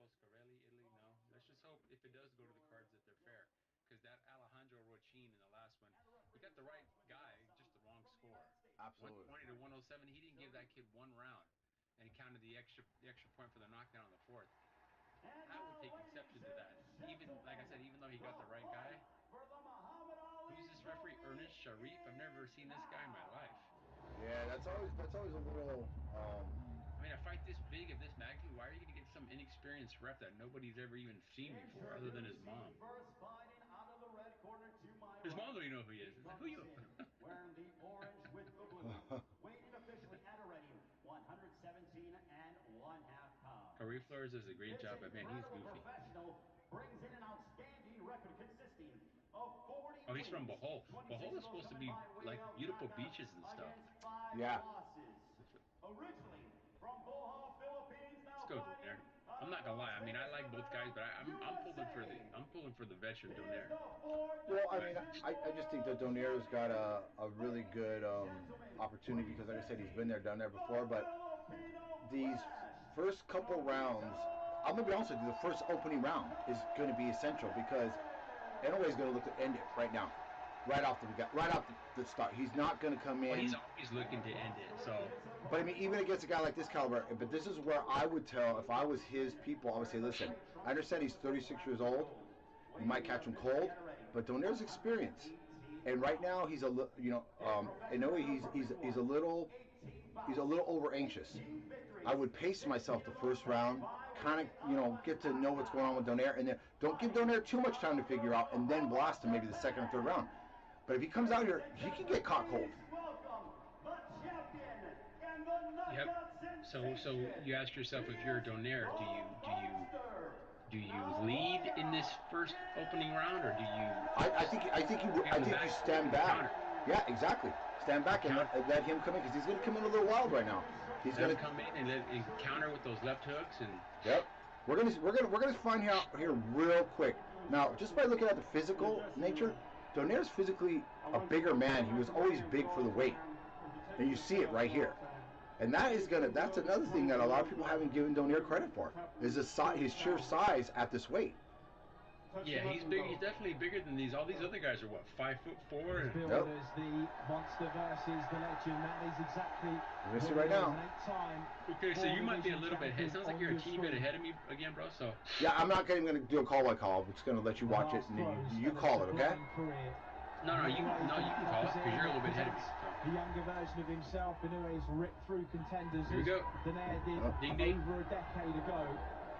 Italy, no. Let's just hope if it does go to the cards that they're fair. Because that Alejandro Rochin in the last one, he got the right guy, just the wrong score. Absolutely. 120 to 107. He didn't give that kid one round, and he counted the extra point for the knockdown in the fourth. I would take exception to that. Even like I said, even though he got the right guy, who's this referee? Ernest Sharif. I've never seen this guy in my life. Yeah, that's always a little. I mean, a fight this big of this magnitude, why are you going to get some inexperienced ref that nobody's ever even seen before, other than his mom? His mom don't even know who he is. It's like, who you? Wearing the orange with the blue, weighing officially at a ready 117 and 1/2 pounds. Corey Flores does a great This job, but man, he's incredible goofy. professional brings in an outstanding record consisting of 40 Oh, he's from wins, Bohol. 26 Bohol of is those supposed to coming be by way like of beautiful knockout beaches and stuff. against 5 Yeah. losses. Originally from Bohol, Philippines, Let's now go fighting Donaire. out I'm of not gonna lie. Las I mean, I Vegas, like both guys, but Nevada, I'm pulling for the USA. veteran He is Donaire. the fourth Well, I mean, division I just think that world Donaire's got champion. a really good opportunity because, like I said, he's been there, done there before. But Filipino these Flash, first couple rounds, I'm gonna be honest with you, the first opening round is going to be essential because Inoue's going to look to end it right now, right off the start. He's not going to come Well, in. he's always looking to end it. So, But I mean, even against a guy like this caliber, but this is where I would tell if I was his people, I would say, listen, I understand he's 36 years old. You might catch him cold, but Donaire's experience, and right now he's Inoue he's a little over anxious. I would pace myself the first round, kind of get to know what's going on with Donaire, and then don't give Donaire too much time to figure out, and then blast him maybe the second or third round. But if he comes out here, he can get caught cold. yep. So you ask yourself, if you're a Donaire, do you lead in this first opening round, or do you I think you stand back. counter? Yeah, exactly. Stand back and let him come in because he's going to come in a little wild right now. He's Let going him to come in and counter with those left hooks and. Yep. We're gonna find out here real quick. Now, just by looking at the physical nature, Donaire's physically a bigger man. He was always big for the weight, and you see it right here. And that's another thing that a lot of people haven't given Donaire credit for is his sheer size at this weight. Yeah, he's big. He's definitely bigger than these. All these other guys are what, 5'4". He's billed Yep. as the monster versus the legend. That is exactly We're gonna see right now. Okay, so you might be a little bit ahead. It sounds like you're a teeny bit ahead of me again, bro. So Yeah, I'm not going to do a call by call. I'm just going to let you watch it and then you call it, okay? no, you can call it because you're a little bit ahead of me. So. The younger version of himself, Inoue's ripped through contenders. Here we go. Donaire did Ding, ding. over a decade ago.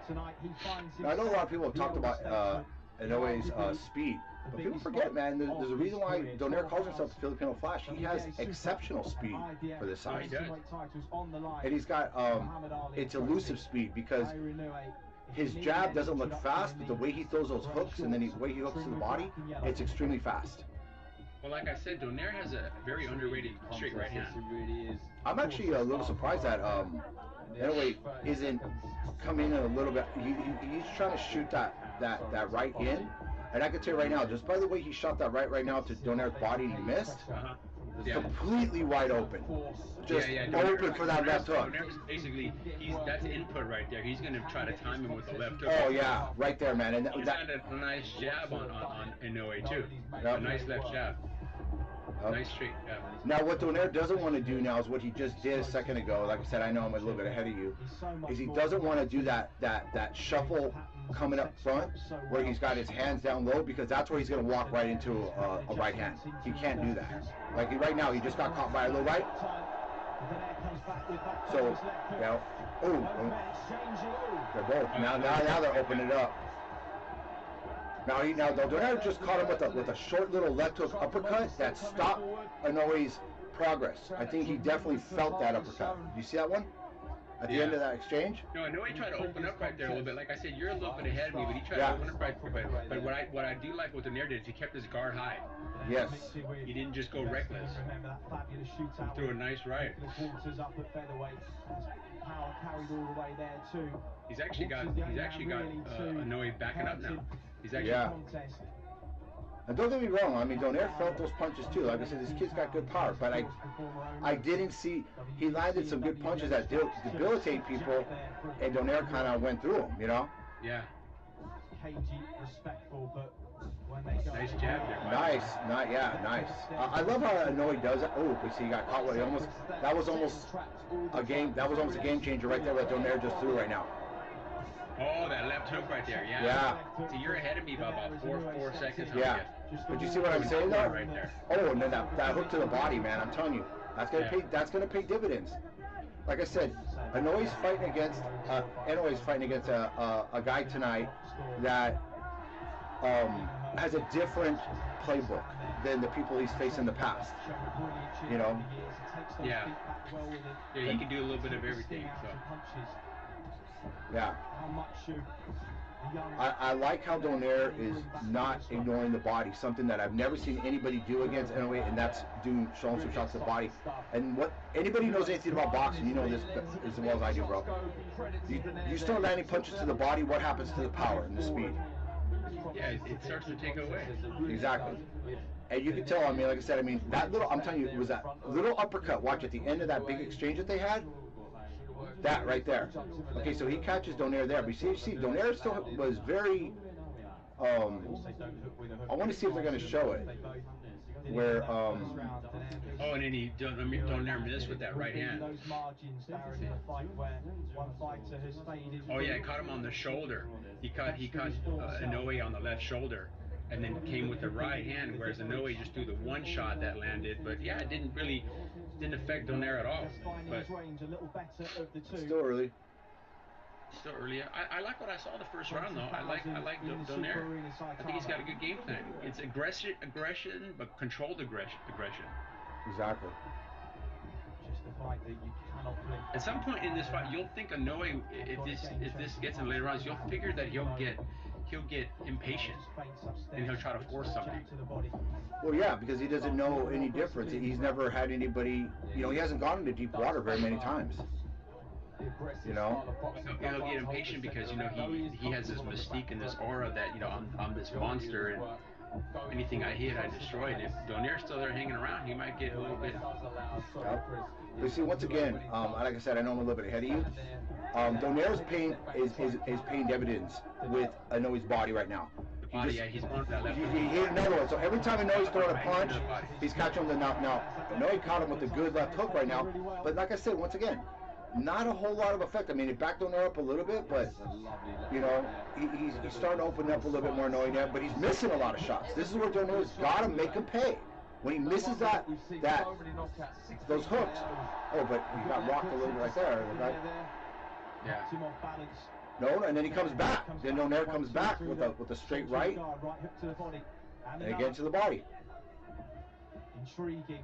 Tonight he finds Now, I know a lot of people have the talked older about statesman, Inoue's arguably speed, the but people biggest forget, fight man, there's a of reason his why career. Donaire calls 12 himself the Filipino Flash. He has WBSS exceptional speed IBF for this size. He does. heavyweight titles on the line. And he's got, Muhammad Ali it's trophy. elusive speed because Inoue, if his you need jab an doesn't look introduction fast, in but the way he throws those grey hooks and then the shorts, way he hooks to the trimmed with body, black and yellow. it's extremely fast. Well, like I said, Donaire has a very underrated straight right hand. It really is. I'm actually a little surprised that Inoue isn't coming in a little bit. He's trying to shoot that right in, and I can tell you right now, just by the way he shot that right now to Donaire's body, and he missed. Uh-huh. It's Yeah. completely wide open, just open for that left hook. Donaire's basically, that's input right there. He's going to try to time him with the left hook. Oh yeah, right there, man. And He's got a nice jab on Inoue too. A nice left jab. Nice straight jab. Now, what Donaire doesn't want to do now is what he just did a second ago. Like I said, I know I'm a little bit ahead of you. Is he doesn't want to do that shuffle coming up front where he's got his hands down low because that's where he's going to walk right into a right hand. He can't do that. Like right now, he just got caught by a low right. So, they're both now they're opening it up. Now Donaire just caught him with a short little left hook uppercut that stopped Inoue's progress. I think he definitely felt that uppercut. Did you see that one? At the end of that exchange? No, I know he tried to open up right there a little bit. Like I said, you're a little bit ahead of me, but he tried to open up right there. But what I do like what Donaire did is he kept his guard high. Yes. He didn't just go reckless. He threw a nice right. Power carried all the way there too. He's actually got Inoue backing up now. He's actually And don't get me wrong, I mean, Donaire felt those punches too. Like I said, this kid's got good power, but I didn't see, he landed some good punches that debilitate people, and Donaire kind of went through them, you know? Yeah. Cagey, respectful, but when they go... Nice jab there. Nice, nice. I love how Inoue does it. Oh, but see, he got caught with it. That was almost a game. That was almost a game changer right there. What Donaire just threw right now. Oh, that left hook right there. Yeah. Yeah. So you're ahead of me by about four seconds. Yeah. But you see what I'm saying though? Right there. Oh, and then that hook to the body, man. I'm telling you, that's gonna pay. That's gonna pay dividends. Like I said, Inoue's fighting against a guy tonight that has a different playbook than the people he's faced in the past. You know? Yeah. Yeah, he can do a little bit of everything. So. Yeah. I like how Donaire is not ignoring the body, something that I've never seen anybody do against Inoue, and that's showing some shots to the body. And what anybody who knows anything about boxing, you know this as well as I do, bro. You start landing punches to the body, what happens to the power and the speed? Yeah, it starts to take away. Exactly. And you can tell, I mean, like I said, I mean, that little, I'm telling you, it was that little uppercut, watch, at the end of that big exchange that they had, that right there. Okay, so he catches Donaire there, but you see, Donaire still was very, I want to see if they're going to show it, where, oh, and then Donaire missed with that right hand. Oh yeah, he caught him on the shoulder. He caught Inoue on the left shoulder, and then came with the right hand, whereas Inoue just threw the one shot that landed. But yeah, it didn't affect Donaire at all. But still early. Still early. I like what I saw the first round though. I like Donaire. I think he's got a good game plan. It's aggression, but controlled aggression. Exactly. At some point in this fight, you'll think Inoue, if this gets in later rounds, you'll figure that he'll get impatient and he'll try to force something. Well, yeah, because he doesn't know any difference. He's never had anybody, you know, he hasn't gone into deep water very many times. You know, he'll get impatient because you know he has this mystique and this aura that, you know, I'm this monster and anything I hit I destroy. And if Donaire's still there hanging around, he might get a little bit. You see, once again, like I said, I know I'm a little bit ahead of you. Donaire's pain is paying dividends with Inoue's body right now. He's going for that left. He hit another one. So every time Inoue's throwing a punch, he's catching the knock. Now, Inoue caught him with a good left hook right now. But like I said, once again, not a whole lot of effect. I mean, it backed Donaire up a little bit, but, you know, he's starting to open up a little bit more Inoue now, but he's missing a lot of shots. This is where Donaire's got to make him pay. When he misses those hooks, oh, but he got rocked a little bit right there, right? Yeah. No, and then he comes back. Then Donaire comes back with a straight right, and again to the body. Intriguing.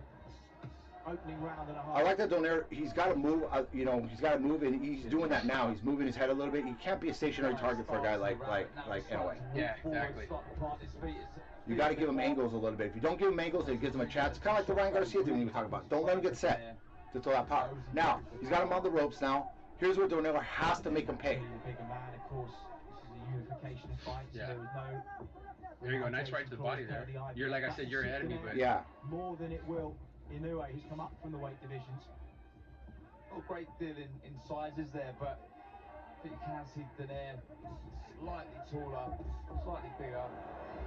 Opening round and a half. I like that Donaire, he's got to move, you know, he's got to move, and he's doing that now. He's moving his head a little bit. He can't be a stationary target for a guy like Inoue. Yeah, exactly. You got to give him angles a little bit. If you don't give him angles, it gives him a chance. It's kind of like the Ryan Garcia thing we were talking about. Don't let him get set to throw that power. Now, he's got him on the ropes now. Here's where Donaire has to make him pay. Yeah. There you go. Nice right to the body there. You're, like I said, you're ahead of me, but... Yeah. More than it will. Inoue, who's come up from the weight divisions. Not a great deal in sizes there, but I think you can see Donaire slightly taller, slightly bigger.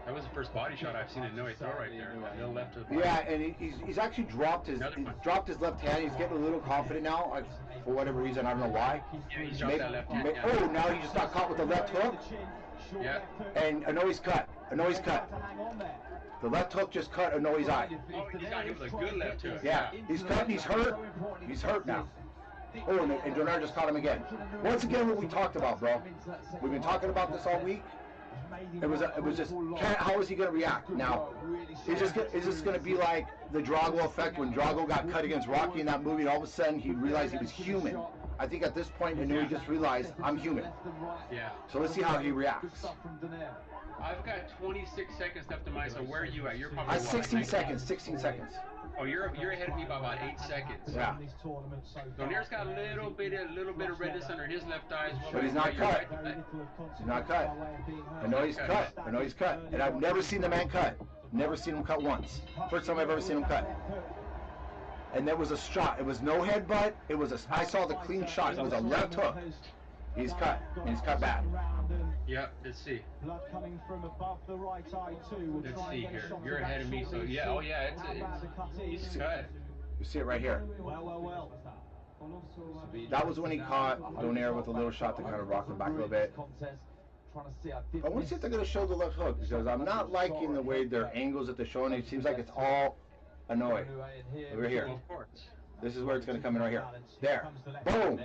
That was the first body shot I've seen Inoue throw right there. The left to the body. Yeah, and he's actually dropped his left hand. He's getting a little confident now, for whatever reason. I don't know why. Yeah, he dropped that left hand. Oh, now he just got caught with the left hook. Yeah. And Inoue's cut. The left hook just cut Inoue's eye. Oh, he got him with a good left hook. Yeah, he's cut. He's hurt. He's hurt now. Oh, and Donaire just caught him again. Once again, what we talked about, bro. We've been talking about this all week. It was just, how is he going to react? Now, is this going to be like the Drago effect when Drago got cut against Rocky in that movie, and all of a sudden he realized he was human? I think at this point, Inoue just realized, I'm human. Yeah. So let's see how he reacts. I've got 26 seconds left of mine, so where are you at? You're probably 16 seconds, 16 seconds. Oh, you're ahead of me by about 8 seconds. Yeah. Donaire's got a little bit of redness under his left eye as well. But he's not cut. He's not cut. I know he's cut. I know he's cut. And I've never seen the man cut. Never seen him cut once. First time I've ever seen him cut. And there was a shot. It was no headbutt. I saw the clean shot. It was a left hook. He's cut. He's cut bad. Yep, let's see. Blood coming from above the right eye too. Let's see here. You're ahead of me, so yeah. Oh yeah, he's cut. You see it right here. Well. That was when he caught Donaire with a little shot to kind of rock him back a little bit. I want to see if they're going to show the left hook, because I'm not liking the way their angles that they're showing. It seems like it's all Inoue. Over here. Well, of course. This is where it's going to come in right here. There. Boom.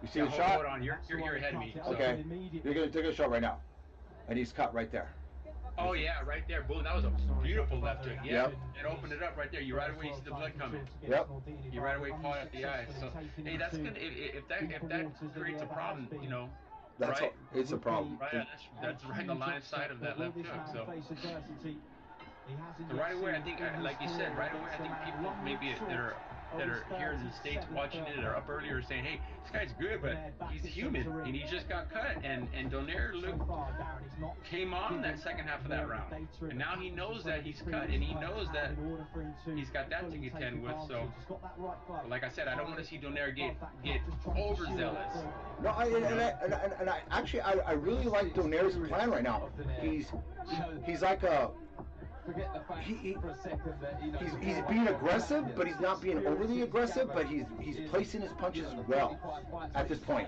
You see the shot? Hold on. You're ahead of me. So. Okay. They're going to show right now. And he's cut right there. Oh yeah, right there. Boom. That was a beautiful left hook. Yeah. Yep. It opened it up right there. You right away see the blood coming. Yep. You right away caught at the eye. So hey, that's gonna if that creates a problem, you know. That's right? it's a problem. Right. That's right in the line of sight of that left hook. So right away, I think, like you said, right away, I think people maybe that are here in the States watching it or up earlier saying, hey, this guy's good, but he's human, and he just got cut, and Donaire came on that second half of that round, and now he knows that he's cut, and he knows that he's got that to contend with, so, but like I said, I don't want to see Donaire get overzealous. No, I really like Donaire's plan right now. He's like a... He's being aggressive, but he's not being overly aggressive, but he's placing his punches well at this point.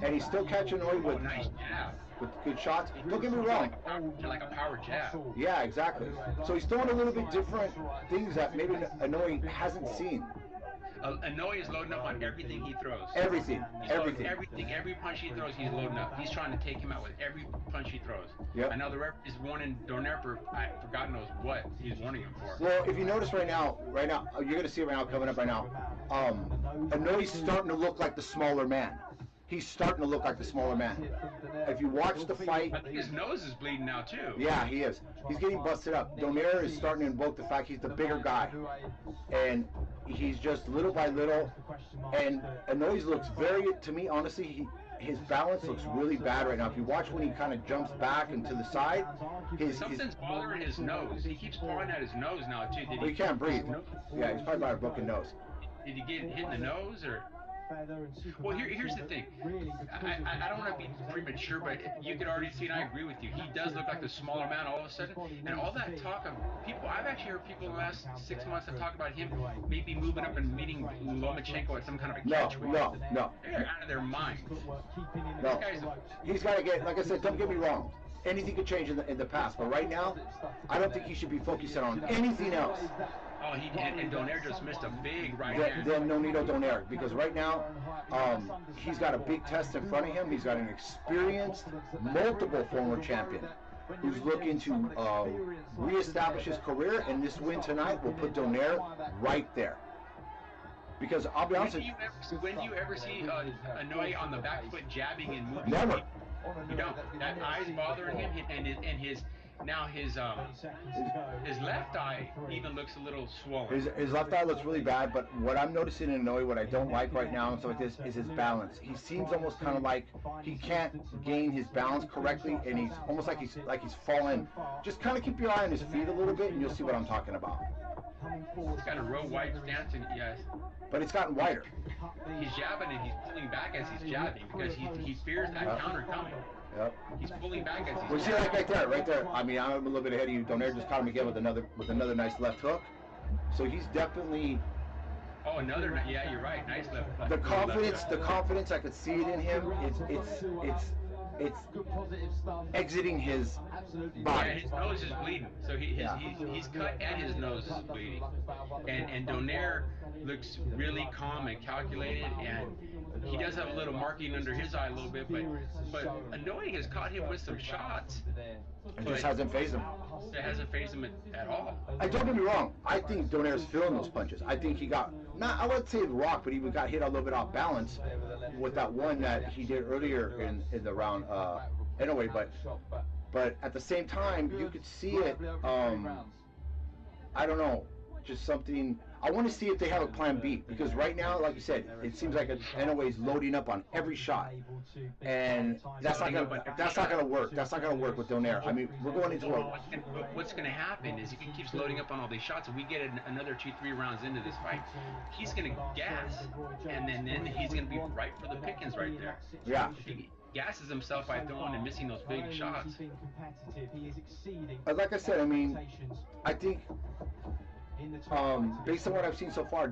And he's still catching Inoue with nice jab. With good shots. Don't get me wrong. Like a power jab. Yeah, exactly. So he's throwing a little bit different things that maybe Inoue hasn't seen. Inoue is loading up on everything he throws. Everything. Every punch he throws, he's loading up. He's trying to take him out with every punch he throws. Yep. I know the ref is warning Donaire for God knows what he's warning him for. Well, if you notice right now, you're going to see it right now, coming up right now. Inoue's starting to look like the smaller man. He's starting to look like the smaller man. If you watch the fight... I think his nose is bleeding now, too. Yeah, he is. He's getting busted up. Donaire is starting to invoke the fact he's the bigger guy. And he's just little by little. And Inoue looks very, to me, honestly, his balance looks really bad right now. If you watch when he kind of jumps back and to the side, something's bothering his nose. He keeps pulling at his nose now, too. He can't breathe. Yeah, he's probably got a broken nose. Did he get hit in the nose, or... Well, here's the thing. I don't want to be premature, but you could already see, and I agree with you, he does look like the smaller man all of a sudden. And all that talk of people, I've actually heard people in the last 6 months have talked about him maybe moving up and meeting Lomachenko at some kind of a catch weight. No. They're out of their mind. No. He's got to get, like I said, don't get me wrong. Anything could change in the past, but right now, I don't think he should be focusing on anything else. Oh, and Donaire just missed a big right hand. Then Nonito Donaire, because right now, he's got a big test in front of him. He's got an experienced, multiple former champion who's looking to reestablish his career, and this win tonight will put Donaire right there. Because I'll be honest with you, when do you ever see Inoue on the back foot jabbing and moving? Never. You don't. That eye's bothering him, and his left eye even looks a little swollen. His left eye looks really bad, but what I'm noticing in Inoue, what I don't like right now and stuff like this, is his balance. He seems almost kind of like he can't gain his balance correctly, and he's almost like he's falling. Just kind of keep your eye on his feet a little bit, and you'll see what I'm talking about. He's got a real wide stance, and yes. But it's gotten wider. He's jabbing and he's pulling back as he's jabbing because he fears that counter coming. Yep. He's pulling back as he's well, see that right there. I mean, I'm a little bit ahead of you. Donaire just caught him again with another nice left hook. So he's definitely. Oh, another. Yeah, you're right. Nice left. The confidence. I could see it in him. It's exiting his body. Yeah, his nose is bleeding. So he's cut and his nose is bleeding. And Donaire looks really calm and calculated, and he does have a little marking under his eye a little bit, but Inoue has caught him with some shots. It just hasn't phased him. It hasn't phased him at all. I don't get me wrong. I think Donaire's feeling those punches. I think he got, I wouldn't say rocked, but he got hit a little bit off balance with that one that he did earlier in the round. Anyway, but at the same time, you could see it. I don't know. just something. I want to see if they have a plan B, because right now, like you said, it seems like Inoue is loading up on every shot, and that's not gonna work. That's not gonna work with Donaire. I mean, we're going into what's going to happen is if he keeps loading up on all these shots and we get another 2-3 rounds into this fight, he's going to gas, and then he's going to be right for the pickings right there. Yeah. He gasses himself by throwing and missing those big shots. Like I said, I mean, I think based on what I've seen so far,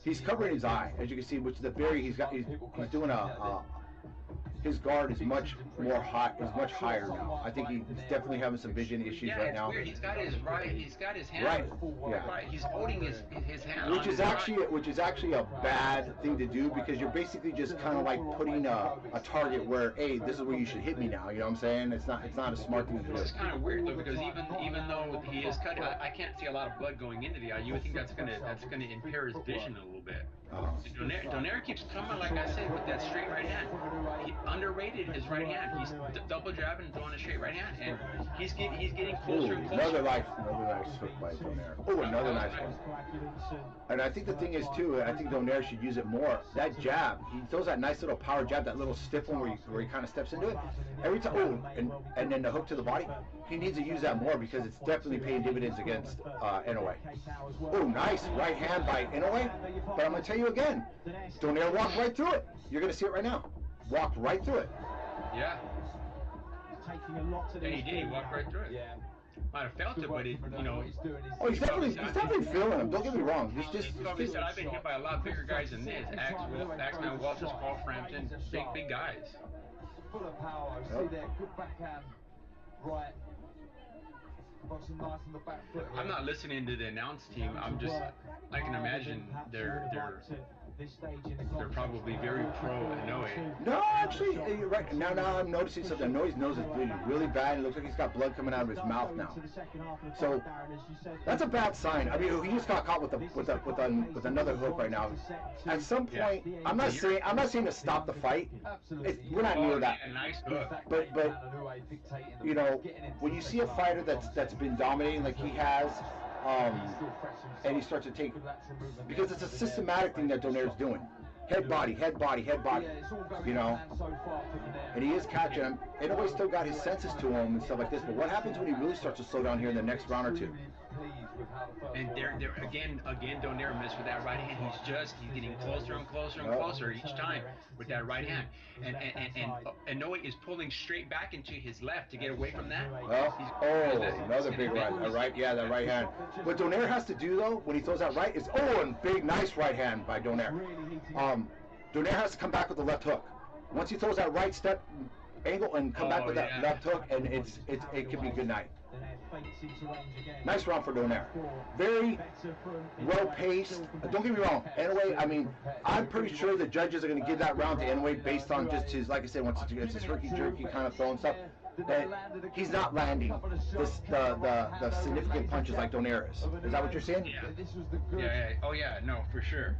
he's covering his eye, as you can see, which is he's doing his guard is much more high, is much higher now. I think he's definitely having some vision issues right now. Weird. He's got his hand right. Yeah. Right. He's holding his hand. Which is actually a bad thing to do, because you're basically just kind of like putting a target where, hey, this is where you should hit me now. You know what I'm saying? It's not a smart thing to do. It's kind of weird though, because even though he is cut, I can't see a lot of blood going into the eye. You would think that's gonna impair his vision a little bit. Donaire keeps coming, like I said, with that straight right hand. He underrated his right hand. He's double jabbing and throwing a straight right hand, and he's getting closer and closer. Another nice hook by Donaire. Oh, another nice one. And I think the thing is too, I think Donaire should use it more. That jab, he throws that nice little power jab, that little stiff one where he kind of steps into it. Every time, and then the hook to the body. He needs to use that more, because it's definitely paying dividends against Inoue. Oh, nice right hand by Inoue. But I'm going to tell you again, Donaire walked right through it. You're going to see it right now. Walked right through it. Yeah. Yeah, he did. He walked right through it. Yeah. Might have felt it, but Oh, he's definitely feeling him. Don't get me wrong. He probably said, I've been hit by a lot bigger guys than this. Axman, Walters, Paul Frampton, big guys. Full of power. See there, good backhand. Right. I'm not listening to the announce team. I can imagine they're probably very pro Inoue. No, actually, you're right. Now I'm noticing something. Inoue's nose is bleeding really bad. It looks like he's got blood coming out of his mouth now. So that's a bad sign. I mean, he just got caught with another hook right now. At some point, I'm not saying to stop the fight. We're not near that. Nice hook. But when you see a fighter that's been dominating like he has, and he starts to take, because it's a systematic thing that Donaire's doing. Head body, and he is catching him. Inoue still got his senses to him and stuff like this, but what happens when he really starts to slow down here in the next round or two? And again, Donaire missed with that right hand. He's getting closer and closer and closer each time with that right hand. And Inoue is pulling straight back into his left to get away from that. Another big right. Yeah, that right hand. What Donaire has to do though, when he throws that right, is and big nice right hand by Donaire. Donaire has to come back with the left hook. Once he throws that right step angle and come back with that left hook, and it could be good night. Nice round for Donaire. Very well paced. Don't get me wrong, Inoue, I mean, I'm pretty sure the judges are going to give that round to Inoue based on just his, like I said, once it's his herky-jerky kind of throwing stuff. That he's not landing the significant punches like Donaire is. Is that what you're saying? Yeah. Oh yeah, no, for sure.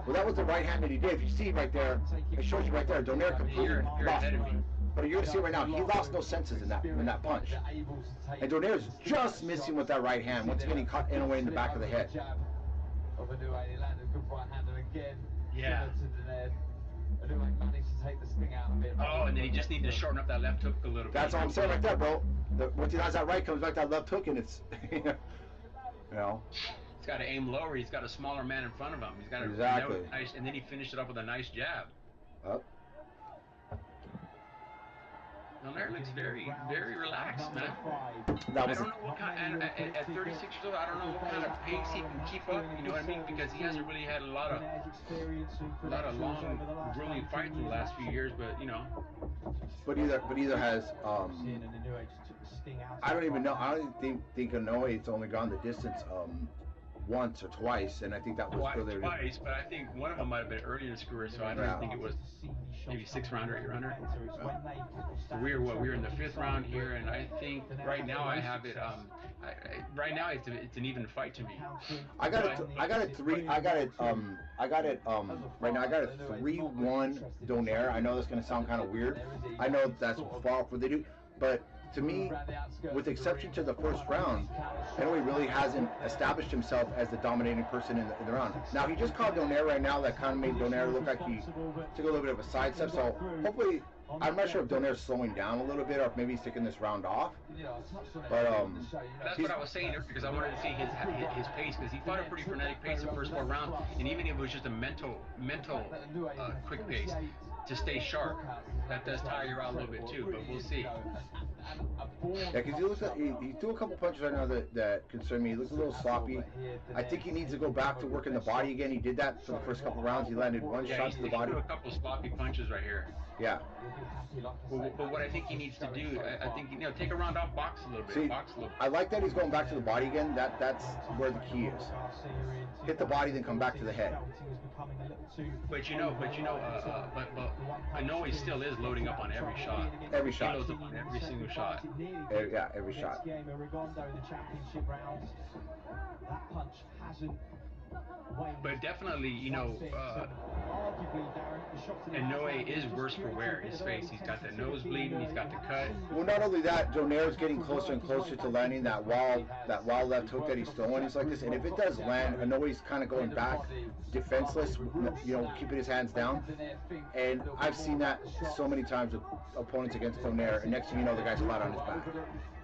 Well, that was the right hand that he did. If you see right there, it shows you right there. Donaire completely lost. But you're gonna see right now, he lost no senses in that punch. And Donaire's just missing with that right hand. Once again, he caught Inoue in the back of the head. Yeah. And then he just needed to shorten up that left hook a little bit. That's all I'm saying right there, bro. Once he has that right, comes back that left hook, and it's, He's got to aim lower. He's got a smaller man in front of him. He's got to nice, and then he finished it up with a nice jab. Donaire looks very, very relaxed, man. I don't know what kind. At 36 years old, I don't know what kind of pace he can keep up. You know what I mean? Because he hasn't really had a lot of long, grueling fights in the last few years. But But either has. I don't even know. I don't think Inoue it's only gone the distance once or twice, and I think that was twice. But I think one of them might have been early in his career, so I don't think it was maybe 6th round or 8th rounder. We're in the 5th round here, and I think right now I have it. Right now it's an even fight to me. I got it right now. I got a 3-1 Donaire. I know that's gonna sound kind of weird. I know that's far off what they do, but to me, with exception to the first round, Inoue really hasn't established himself as the dominating person in the round. Now, he just caught Donaire right now. That kind of made Donaire look like he took a little bit of a sidestep. So hopefully, I'm not sure if Donaire's slowing down a little bit or if maybe he's taking this round off. But that's what I was saying because I wanted to see his pace because he fought a pretty frenetic pace the first 4 rounds, and even if it was just a mental quick pace to stay sharp, that does tire you out a little bit too. But we'll see. Yeah, because he threw a couple punches right now that concern me. He looked a little sloppy. I think he needs to go back to working the body again. He did that for the first couple rounds. He landed one shot to the body. He threw a couple sloppy punches right here. Yeah. But what I think he needs to do, I think, take a round off, box a little bit. See, box a little bit. I like that he's going back to the body again. That's where the key is. Hit the body, then come back to the head. But Inoue still is loading up on every shot. Every shot. He loads up on every single shot. Yeah, every shot. But definitely, Inoue is worse for wear. His face, he's got the nose bleeding, he's got the cut. Well, not only that, Donaire's getting closer and closer to landing that wild left hook that he's throwing. He's like this, and if it does land, Inoue's kind of going back defenseless, keeping his hands down. And I've seen that so many times with opponents against Donaire, and next thing you know, the guy's flat on his back.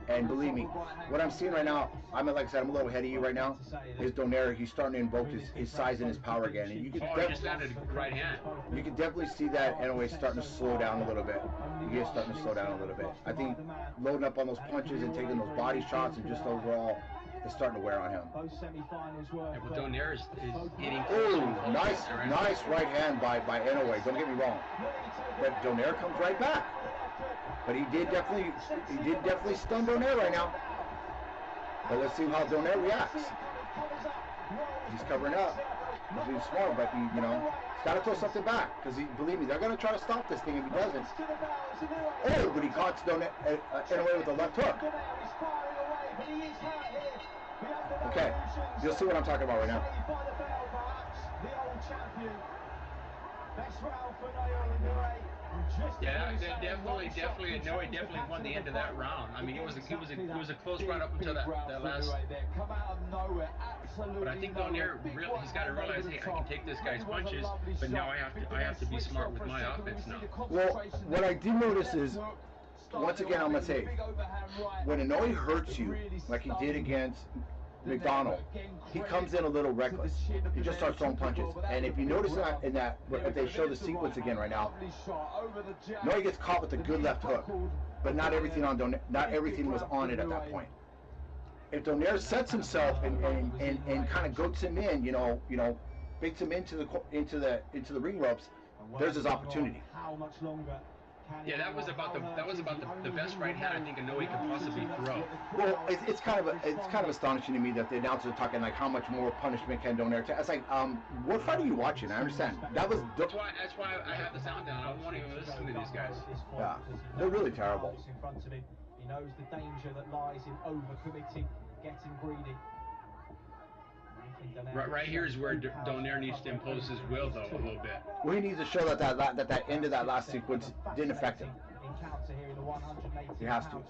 And believe me, what I'm seeing right now, like I said, I'm a little ahead of you right now, is Donaire. He's starting to invoke his size and his power again. And you can he just landed right hand. You can definitely see that Inoue's starting to slow down a little bit. He is starting to slow down a little bit. I think loading up on those punches and taking those body shots and just overall is starting to wear on him. Yeah, but Donaire is hitting. Oh, nice right hand by Inoue. Don't get me wrong. But Donaire comes right back. But he did definitely stun Donaire right now. But let's see how Donaire reacts. He's covering up. He's being smart, but he's got to throw something back. Because believe me, they're going to try to stop this thing if he doesn't. Oh, but he caught Inoue with the left hook. Okay, you'll see what I'm talking about right now. Yeah, definitely Inoue definitely won the end of that round. I mean, it was a close round up until that last. But I think Donaire he's got to realize, hey, I can take this guy's punches, but now I have to be smart with my offense now. Well, what I did notice is, once again, I'm gonna say, when Inoue hurts you like he did against McDonnell, he comes in a little reckless. He just starts throwing punches. And if you notice if they show the sequence again right now, Inoue gets caught with a good left hook, but not everything was on it at that point. If Donaire sets himself and kind of goats him in, bakes him into the ring ropes, there's his opportunity. Yeah, that was about the best right hand I think Inoue could possibly throw. Well, it's kind of astonishing to me that the announcers are talking like how much more punishment can Donaire take. It's like, what fight are you watching? I understand. That's why I have the sound down. I don't want to even listen to these guys. Yeah, they're really terrible. He knows the danger that lies in overcommitting, getting greedy. Right here is where Donaire needs to impose his will, though, a little bit. Well, he needs to show that end of that last sequence didn't affect him. He has to.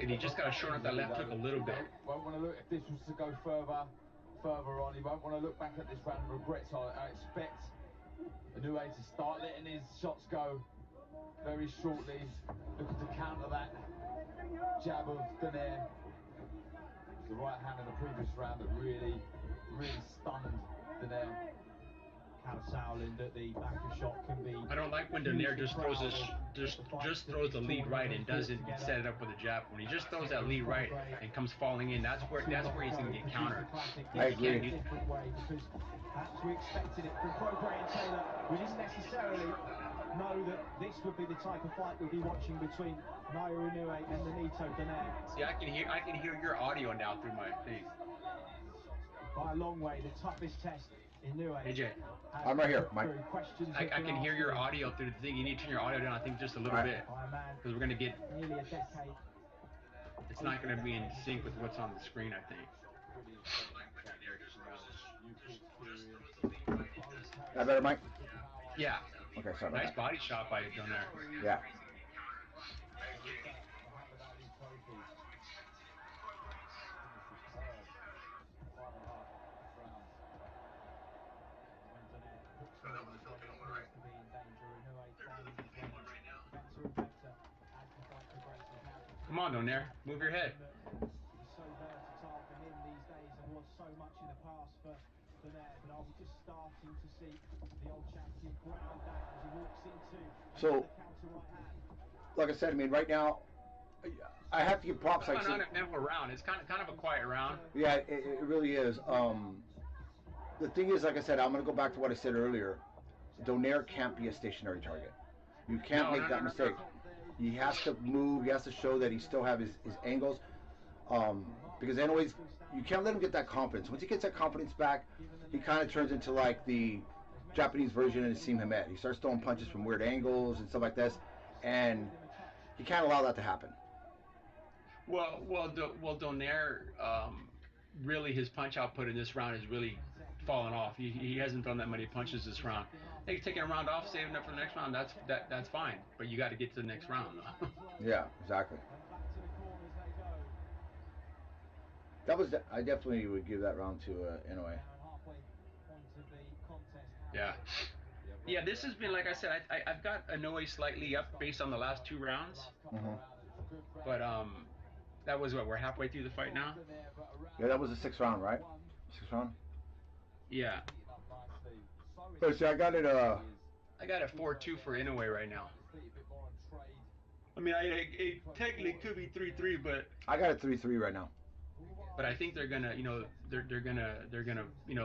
He just got to shorten up that left hook a little bit. Won't want to look if this was to go further on. He won't want to look back at this round and regret. So I expect Inoue to start letting his shots go very shortly, looking to counter that jab of Donaire. The right hand in the previous round that really stunned Donaire. Counter-sounding that the back of shot can be. I don't like when Donaire just throws the lead right and doesn't set it up with a jab. When he just throws that lead right and comes falling in, that's where he's going to get countered. I agree. Perhaps we expected it from Pro Gray and Taylor. We didn't necessarily know that this would be the type of fight we'll be watching between Naoya Inoue and Nonito Donaire. See, I can hear your audio now through my thing. By a long way, the toughest test Inoue. AJ, I'm right here, Mike. I can hear your audio through the thing. You need to turn your audio down, I think, just a little bit, because we're gonna get. Nearly a decade. It's not gonna be in sync with what's on the screen, I think. That better, Mike? Yeah. Okay, sorry about Nice that. body shot by Donaire. Yeah. Come on, Donaire, move your head. He's so versatile for him these days and was so much in the past for Donaire, but are we just starting to see the old champion ground down as he walks into So, the counter right hand? like I said, I mean, right now, I have to give props. Like I Kind of said, an uneventful round. It's kind of a quiet round. yeah, it really is. The thing is, like I said, I'm going to go back to what I said earlier. Donaire can't be a stationary target. You can't make that mistake. He has to move. He has to show that he still have his angles. Because anyways, you can't let him get that confidence. Once he gets that confidence back, he kind of turns into like the Japanese version of Nassim Hamed. He starts throwing punches from weird angles and stuff like this, and he can't allow that to happen. Well, Donaire, really his punch output in this round has really fallen off. He hasn't thrown that many punches this round. I think taking a round off, saving up for the next round, that's fine. But you got to get to the next round, though. Yeah, exactly. That was I definitely would give that round to Inoue. Yeah. Yeah, this has been, like I said, I've got Inoue slightly up based on the last two rounds. Mm-hmm. But that was what, we're halfway through the fight now? Yeah, that was the 6th round, right? 6th round? Yeah. Oh, see, I got it I got a 4-2 for Inoue right now. I mean, it technically could be 3-3, but I got it 3-3 right now. But I think they're gonna, they're gonna,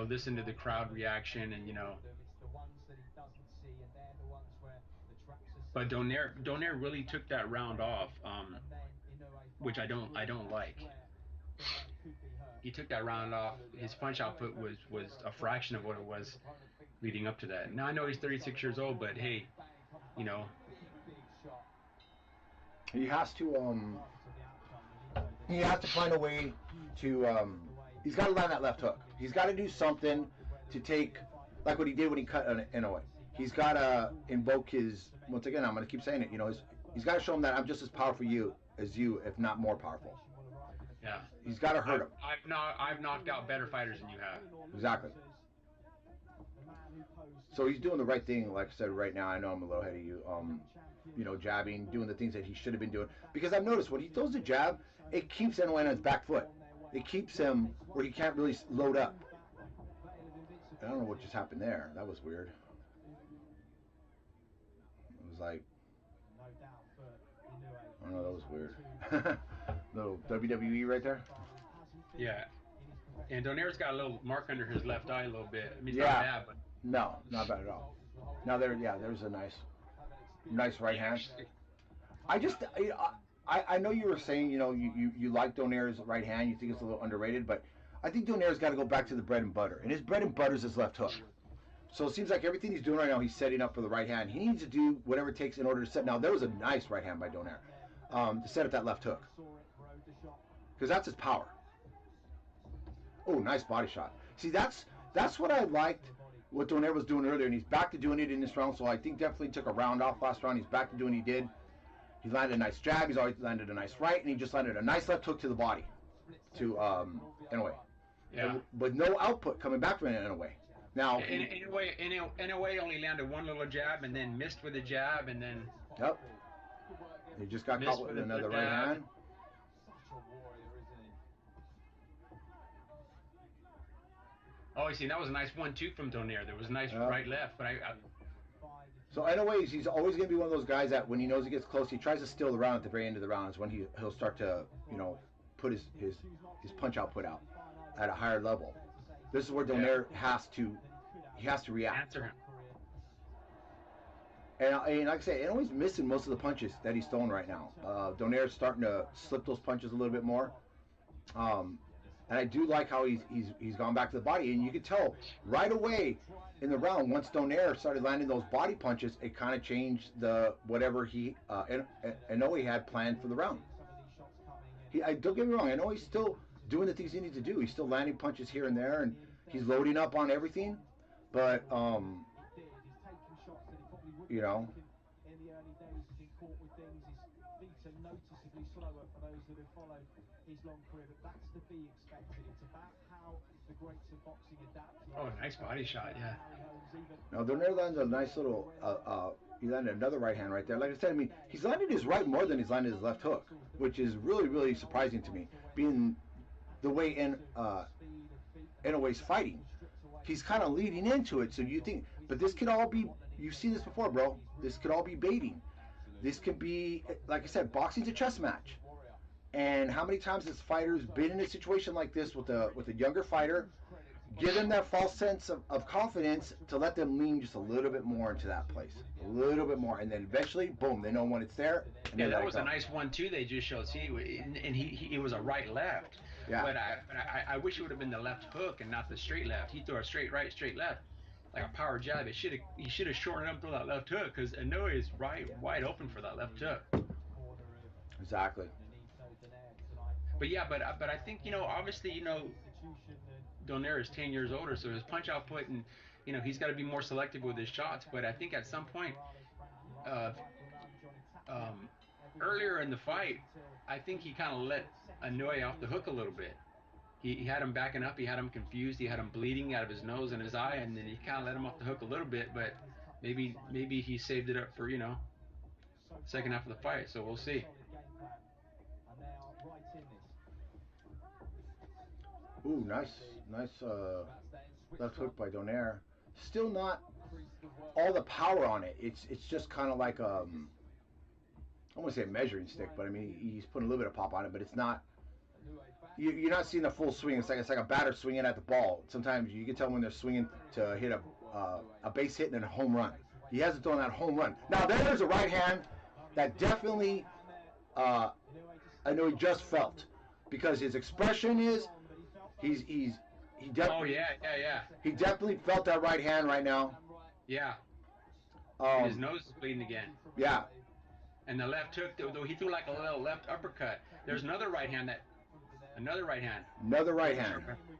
listen to the crowd reaction and, But Donaire really took that round off, which I don't like. He took that round off. His punch output was a fraction of what it was leading up to that. Now I know he's 36 years old, but hey, he has to find a way to he's got to land that left hook. He's got to do something to take, like what he did when he cut Inoue. He's got to invoke his, once again, I'm going to keep saying it, he's got to show him that I'm just as powerful as you, if not more powerful. Yeah. He's got to hurt him. I've knocked out better fighters than you have. Exactly. So he's doing the right thing, like I said, right now. I know I'm a little ahead of you. Jabbing, doing the things that he should have been doing. Because I've noticed when he throws the jab, it keeps Inoue on his back foot. It keeps him where he can't really load up. I don't know what just happened there. That was weird. It was like, I don't know, that was weird. Little WWE right there. Yeah. And Donaire's got a little mark under his left eye a little bit. I mean, it's yeah. not bad, but No, not bad at all. Now there's a nice right hand. I know you were saying, you like Donaire's right hand, you think it's a little underrated, but I think Donaire's got to go back to the bread and butter. And his bread and butter is his left hook. So it seems like everything he's doing right now, he's setting up for the right hand. He needs to do whatever it takes in order to set. Now, there was a nice right hand by Donaire to set up that left hook. Because that's his power. Oh, nice body shot. See, that's what I liked what Donaire was doing earlier, and he's back to doing it in this round, so I think definitely took a round off last round. He's back to doing what he did. He landed a nice jab, he's always landed a nice right, and he just landed a nice left hook to the body to Inoue. Yeah. But no output coming back from Inoue. Now, Inoue only landed one little jab and then missed with a jab and then... Yep. He just got caught with another right hand. Oh, you see, that was a nice 1-2 from Donaire. There was a nice right-left, but So anyways, he's always going to be one of those guys that when he knows he gets close, he tries to steal the round at the very end of the round. Is when he'll start to, put his punch output out at a higher level. This is where Donaire has to react. Answer him. And like I say, Inoue's missing most of the punches that he's throwing right now. Donaire's starting to slip those punches a little bit more. And I do like how he's gone back to the body, and you could tell right away in the round once Donaire started landing those body punches, it kind of changed whatever Inoue had planned for the round. Don't get me wrong, Inoue's still doing the things he needs to do. He's still landing punches here and there, and he's loading up on everything. But you know. In the early days, he's been caught with things. His feet are noticeably slower for those that have followed his long career, but that's to be expected. It's about how the greats of boxing adapt. Oh, nice body shot, yeah. Now Donaire landed a nice little. He landed another right hand right there. Like I said, I mean, he's landed his right more than he's landed his left hook, which is really, really surprising to me. Being the way Inoue's fighting, he's kind of leading into it. So you think, but this could all be. You've seen this before, bro. This could all be baiting. This could be, like I said, boxing's a chess match. And how many times has fighters been in a situation like this with a younger fighter, give them that false sense of confidence to let them lean just a little bit more into that place, a little bit more, and then eventually, boom, they know when it's there. And yeah, that was a nice one too. They just showed. See, and he was a right left. Yeah. But I wish it would have been the left hook and not the straight left. He threw a straight right, straight left, like a power jab. He should have shortened up through that left hook because Inoue is wide open for that left hook. Exactly. But yeah, but I think, you know, obviously, you know, Donaire is 10 years older, so his punch output and, you know, he's got to be more selective with his shots. But I think at some point, earlier in the fight, I think he kind of let Inoue off the hook a little bit. He had him backing up, he had him confused, he had him bleeding out of his nose and his eye, and then he kind of let him off the hook a little bit. But maybe he saved it up for, you know, second half of the fight. So we'll see. Ooh, nice left hook by Donaire. Still not all the power on it. It's just kind of like I won't say a measuring stick, but I mean he's putting a little bit of pop on it, but it's not. You're not seeing the full swing. It's like a batter swinging at the ball. Sometimes you can tell when they're swinging to hit a base hit and then a home run. He hasn't thrown that home run. Now there's a right hand that definitely I know he just felt, because his expression is he definitely he definitely felt that right hand right now. Yeah. His nose is bleeding again. Yeah. And the left hook, though he threw like a little left uppercut. There's another right hand Another right hand.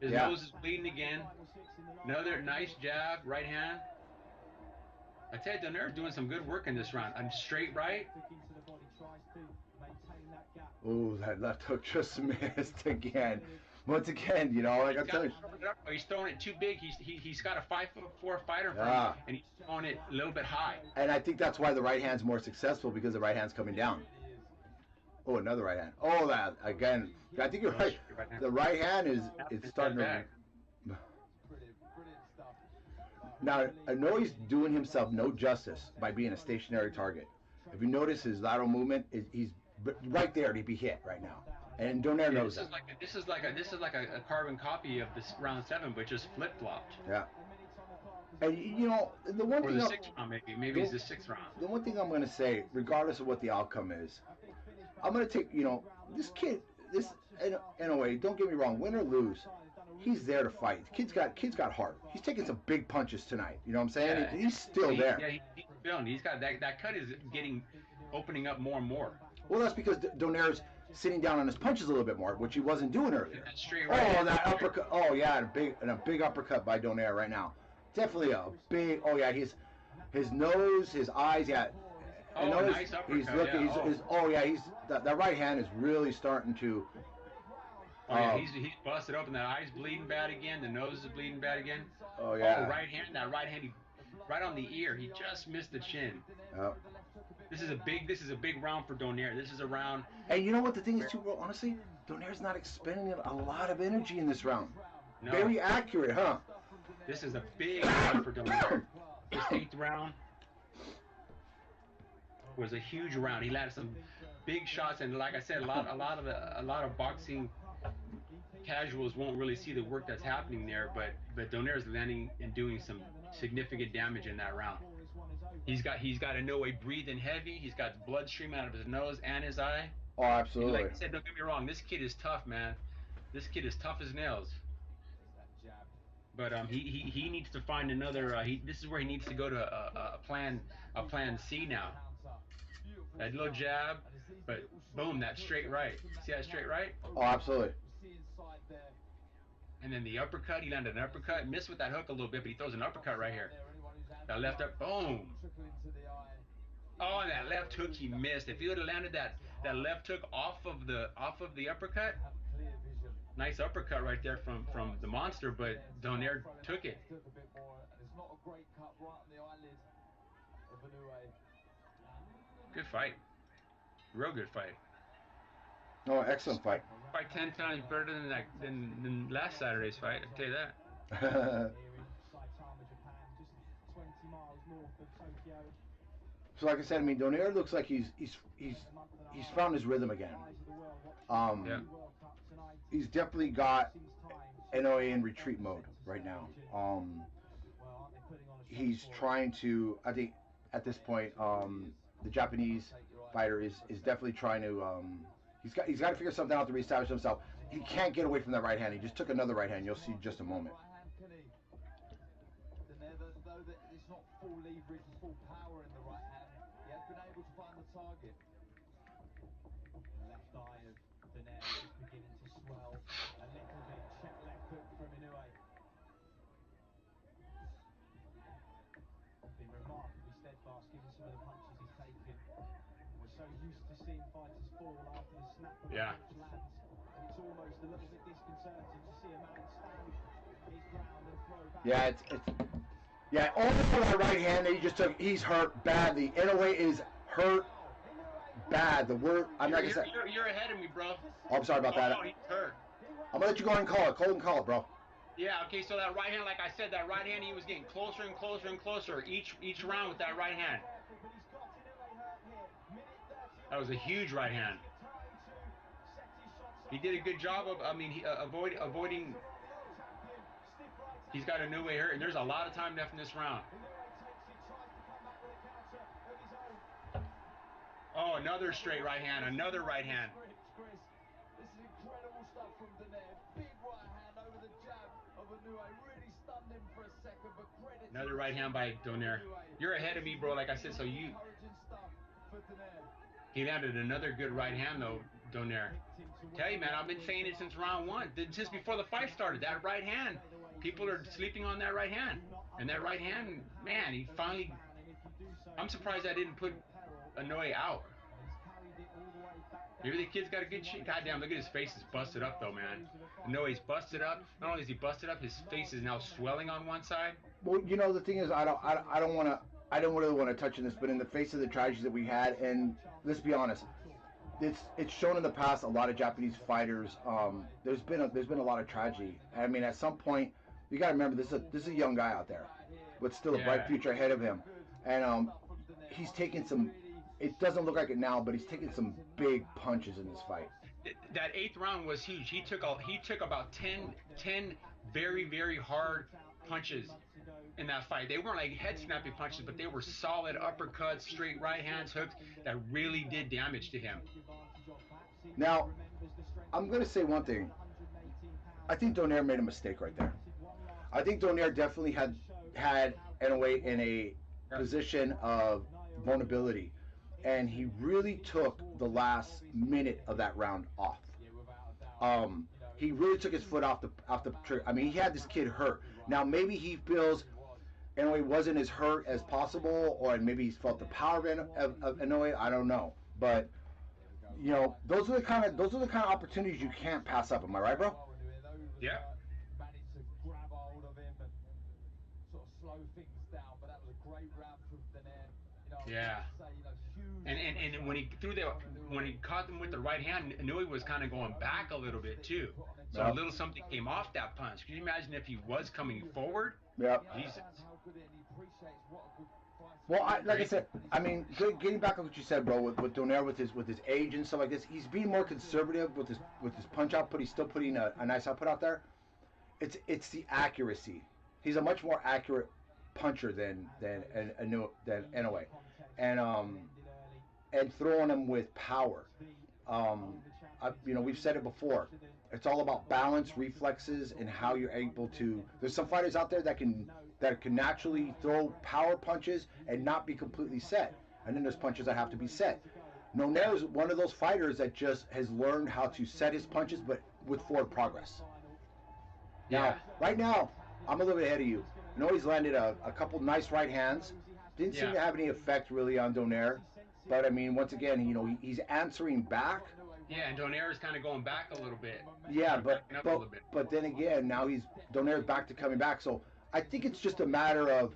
His nose is bleeding again. Another nice jab, right hand. I tell you, Donaire's doing some good work in this round. A straight right. Oh, that left hook just missed again. Once again, you know, like I'm telling you. He's throwing it too big. He's got a 5'4" fighter in front of him, and he's throwing it a little bit high. And I think that's why the right hand's more successful, because the right hand's coming down. Oh, another right hand. Oh, that again. I think you're right. The right hand is starting to. Now, Inoue's doing himself no justice by being a stationary target. If you notice his lateral movement, he's right there to be hit right now, and Donaire knows that. This is like a carbon copy of this round 7, but just flip flopped. Yeah. And you know the one thing. Or the 6th round, maybe it's the 6th round. The one thing I'm going to say, regardless of what the outcome is, I'm going to take, you know, this kid, this Inoue, don't get me wrong, win or lose, he's there to fight. Kid's got heart. He's taking some big punches tonight. You know what I'm saying? Yeah, he's still there. Yeah, he's feeling. He's got that cut is opening up more and more. Well, that's because Donaire's sitting down on his punches a little bit more, which he wasn't doing earlier. That straight right. Oh, that uppercut. Oh yeah, and a big uppercut by Donaire right now. Definitely a big. Oh yeah, his nose, his eyes. Yeah. Oh, nice uppercut. He's looking. Yeah. That right hand is really starting to. Oh yeah, he's busted open. That eye's bleeding bad again. The nose is bleeding bad again. Oh yeah. Oh, right hand. That right hand, right on the ear. He just missed the chin. Oh. This is a big round for Donaire. This is a round. And you know what the thing is too, bro? Honestly, Donaire's not expending a lot of energy in this round. No. Very accurate, huh? This is a big round for Donaire. This 8th round was a huge round. He landed some big shots, and like I said, a lot of boxing casuals won't really see the work that's happening there, but Donaire's landing and doing some significant damage in that round. He's got Inoue breathing heavy. He's got blood streaming out of his nose and his eye. Oh, absolutely. Like I said, don't get me wrong. This kid is tough, man. This kid is tough as nails. But he needs to find another. This is where he needs to go to a plan C now. That little jab, but boom, that straight right. See that straight right? Oh, absolutely. And then the uppercut. He landed an uppercut. Missed with that hook a little bit, but he throws an uppercut right here. That left up, boom. Oh, and that left hook he missed. If he would have landed that left hook off of the uppercut, nice uppercut right there from the monster, but Donaire took it. Good fight. Real good fight. Oh, excellent fight. Fight 10 times better than last Saturday's fight, I'll tell you that. So like I said, I mean, Donaire looks like he's found his rhythm again. Yeah. He's definitely got Inoue in retreat mode right now. He's trying to, I think, at this point, the Japanese fighter is definitely trying to. He's got to figure something out to reestablish himself. He can't get away from that right hand. He just took another right hand. You'll see in just a moment. It's not full leverage, full power in the right hand. He has been able to find the target. The left eye of Donaire is beginning to swell a little bit. Check left hook from Inoue. Been remarkably steadfast given some of the punches he's taken. We're so used to seeing fighters fall after the snap of the punch lands, and it's almost a little bit disconcerting to see a man stand his ground and throw back. Yeah, yeah, only for that right hand that he just took, he's hurt badly. Inoue is hurt bad. The word, I'm not gonna say. You're ahead of me, bro. Oh, I'm sorry about that. Oh, he's hurt. I'm gonna let you go ahead and call it. Go ahead and call it, bro. Yeah, okay, so that right hand, like I said, that right hand, he was getting closer and closer and closer each round with that right hand. That was a huge right hand. He did a good job of, avoiding. He's got Inoue hurt, and there's a lot of time left in this round. Oh, another straight right hand, another right hand. This is incredible stuff from Donaire. Big right hand over the jab of Inoue. Really stunned him for a second, but credit. Another right hand by Donaire. You're ahead of me, bro. Like I said, so you. He landed another good right hand, though, Donaire. Tell you, man, I've been saying it since round one, since before the fight started. That right hand, people are sleeping on that right hand, and that right hand, man, he finally. I'm surprised I didn't put Inoue out. Maybe the kid's got a good shit. Goddamn, look at his face is busted up though, man. Inoue's busted up. Not only is he busted up, his face is now swelling on one side. Well, you know the thing is, I don't really want to touch on this, but in the face of the tragedy that we had, and let's be honest, it's shown in the past a lot of Japanese fighters. There's been a lot of tragedy. I mean, at some point, you got to remember this is a young guy out there, with still a bright future ahead of him, and he's taking some. It doesn't look like it now, but he's taking some big punches in this fight. That 8th round was huge. He took about 10 very, very hard punches in that fight. They weren't like head snapping punches, but they were solid uppercuts, straight right hands, hooks that really did damage to him. Now, I'm going to say one thing. I think Donaire made a mistake right there. I think Donaire definitely had Inoue in a position of vulnerability, and he really took the last minute of that round off. He really took his foot off the trigger. I mean, he had this kid hurt. Now maybe he feels Inoue wasn't as hurt as possible, or maybe he's felt the power of Inoue. I don't know, but you know, those are the kind of opportunities you can't pass up. Am I right, bro? Yeah. Managed to grab hold of him and sort of slow things down, but that was a great round from Donaire. Yeah. And when he caught them with the right hand, Inoue was kind of going back a little bit too. So a little something came off that punch. Can you imagine if he was coming forward? Yep. Jesus. Well, like I said, I mean, getting back on what you said, bro, with Donaire with his age and stuff like this, he's being more conservative with his punch output. He's still putting a nice output out there. It's the accuracy. He's a much more accurate puncher than Inoue, and throwing him with power. We've said it before. It's all about balance, reflexes, and how you're able to. There's some fighters out there that can naturally throw power punches and not be completely set, and then there's punches that have to be set. Donaire is one of those fighters that just has learned how to set his punches, but with forward progress. Now, right now, I'm a little bit ahead of you. Inoue's landed a couple nice right hands. Didn't seem to have any effect really on Donaire. But I mean, once again, you know, he's answering back. Yeah, and Donaire is kind of going back a little bit. Yeah, Backing up a little bit. but then again, now Donaire's back to coming back. So I think it's just a matter of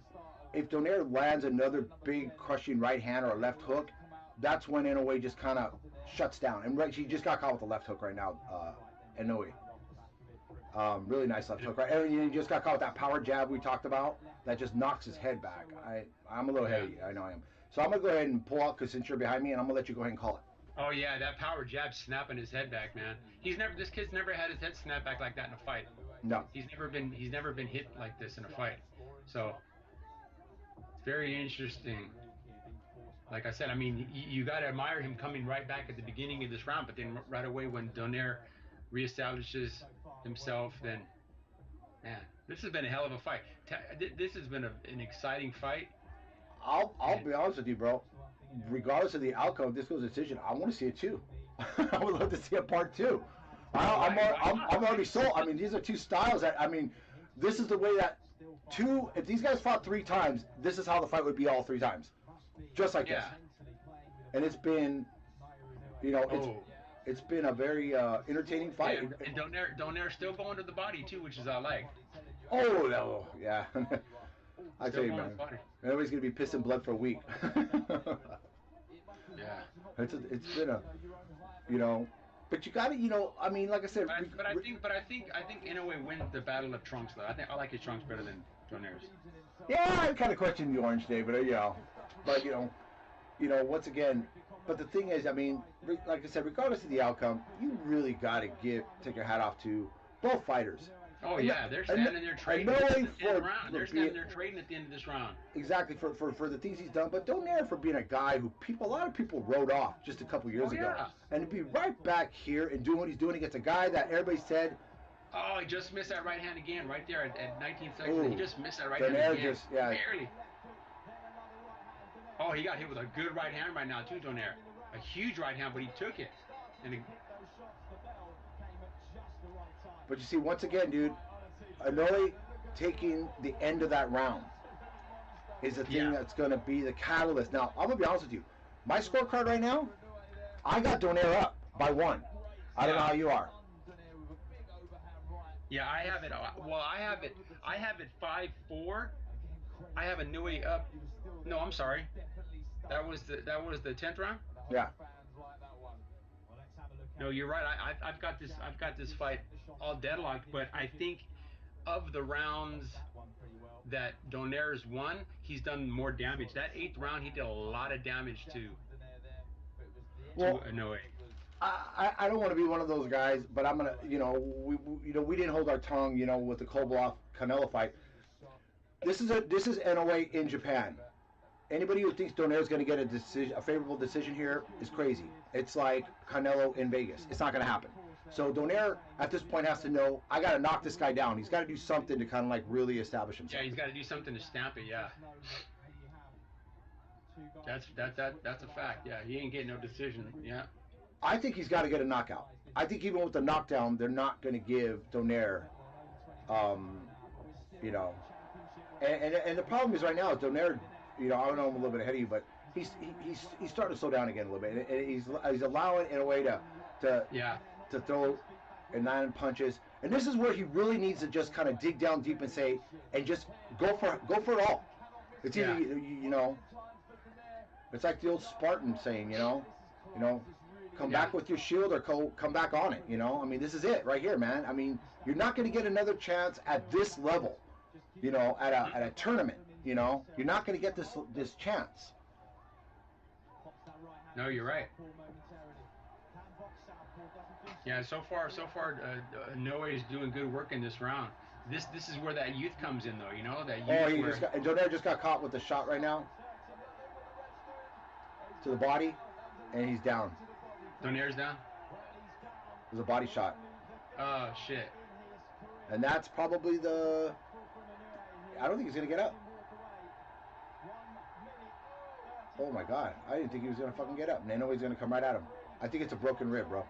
if Donaire lands another big crushing right hand or a left hook, that's when Inoue just kind of shuts down. And right, she just got caught with a left hook right now, Inoue. Really nice left hook, right? And you just got caught with that power jab we talked about. That just knocks his head back. I'm a little ahead of you. I know I am. So I'm going to go ahead and pull out because since you're behind me, and I'm going to let you go ahead and call it. Oh, yeah, that power jab snapping his head back, man. This kid's never had his head snap back like that in a fight. No. He's never been hit like this in a fight. So, it's very interesting. Like I said, I mean, you got to admire him coming right back at the beginning of this round, but then right away when Donaire reestablishes himself, then, man, this has been a hell of a fight. This has been an exciting fight. I'll be honest with you, bro. Regardless of the outcome of this goes decision, I want to see it too. I would love to see a part two. I'm already sold. I mean, these are two styles that, I mean, this is the way that if these guys fought 3 times, this is how the fight would be all 3 times. Just like this. And it's been, you know, it's been a very entertaining fight. Yeah, and Donaire's still going to the body too, which is I like. Oh, no, yeah. I tell you, man, everybody's gonna be pissing blood for a week. Yeah, it's been a, you know, but you got to, you know, I mean, like I said, but I think Inoue wins the battle of trunks though. I like his trunks better than Donaire's. Yeah, I kind of questioned the orange day, but you know, once again, but the thing is, I mean, like I said, regardless of the outcome, you really got to take your hat off to both fighters. Oh yeah, they're standing there trading at the end of the round. They're standing there trading at the end of this round. Exactly for the things he's done, but Donaire for being a guy who a lot of people wrote off just a couple years ago, and to be right back here and doing what he's doing against a guy that everybody said. Oh, he just missed that right hand again, right there at 19 seconds. Ooh, he just missed that right hand again, barely. Oh, he got hit with a good right hand right now too, Donaire. A huge right hand, but he took it. But you see, once again, dude, Inoue taking the end of that round is the thing that's going to be the catalyst. Now, I'm going to be honest with you. My scorecard right now, I got Donaire up by 1. I don't know how you are. Yeah, I have it. Well, I have it 5-4. I have Inoue up. No, I'm sorry. That was the 10th round? Yeah. No, you're right. I've got this fight all deadlocked, but I think of the rounds that Donaire's won, he's done more damage. That 8th round, he did a lot of damage to Inoue. I don't want to be one of those guys, but I'm gonna, we didn't hold our tongue, with the Kobloff Canelo fight. This is Inoue in Japan. Anybody who thinks Donaire is going to get a favorable decision here is crazy. It's like Canelo in Vegas. It's not going to happen. So Donaire at this point has to know, I got to knock this guy down. He's got to do something to kind of like really establish himself. Yeah, he's got to do something to stamp it. Yeah. That's a fact. Yeah, he ain't getting no decision. Yeah. I think he's got to get a knockout. I think even with the knockdown, they're not going to give Donaire, and the problem is right now is Donaire. I don't know, I'm a little bit ahead of you, but he's starting to slow down again a little bit, and he's allowing Inoue to throw and land punches, and this is where he really needs to just kind of dig down deep and say, and just go for it all. It's either it's like the old Spartan saying, come back with your shield or come back on it. I mean, this is it right here, man. I mean, you're not going to get another chance at this level, at a tournament. You're not going to get this chance. No, you're right. Yeah, so far, Inoue is doing good work in this round. This is where that youth comes in, though. That youth. Donaire just got caught with a shot right now to the body, and he's down. Donaire's down. It was a body shot. Oh shit. And that's probably I don't think he's gonna get up. Oh my God, I didn't think he was gonna fucking get up. And Inoue's gonna come right at him. I think it's a broken rib, bro.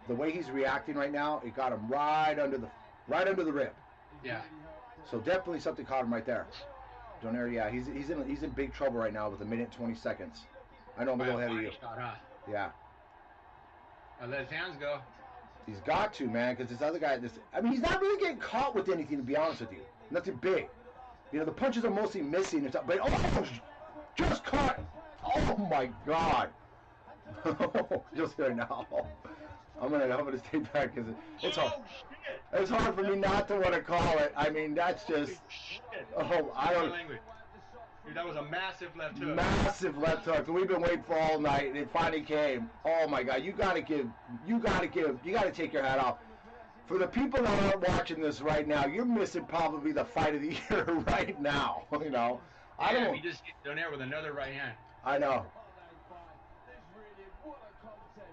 The way he's reacting right now, it got him right under the rib. Yeah. So definitely something caught him right there. Donaire, yeah, he's in big trouble right now with 1:20. I know I'm a little ahead of you. Shot, huh? Yeah. Now let his hands go. He's got to, man, because this other guy, I mean, he's not really getting caught with anything, to be honest with you. Nothing big. You know, the punches are mostly missing, but just caught. Oh my God. Just there now. I'm gonna stay back because it's hard. It's hard for me not to want to call it. I mean, that's just. Oh, I don't. Dude, that was a massive left hook. Massive left hook. We've been waiting for all night, and it finally came. Oh my God! You gotta take your hat off. For the people that aren't watching this right now, you're missing probably the fight of the year right now. You know, I don't. He just hit Donaire with another right hand. I know.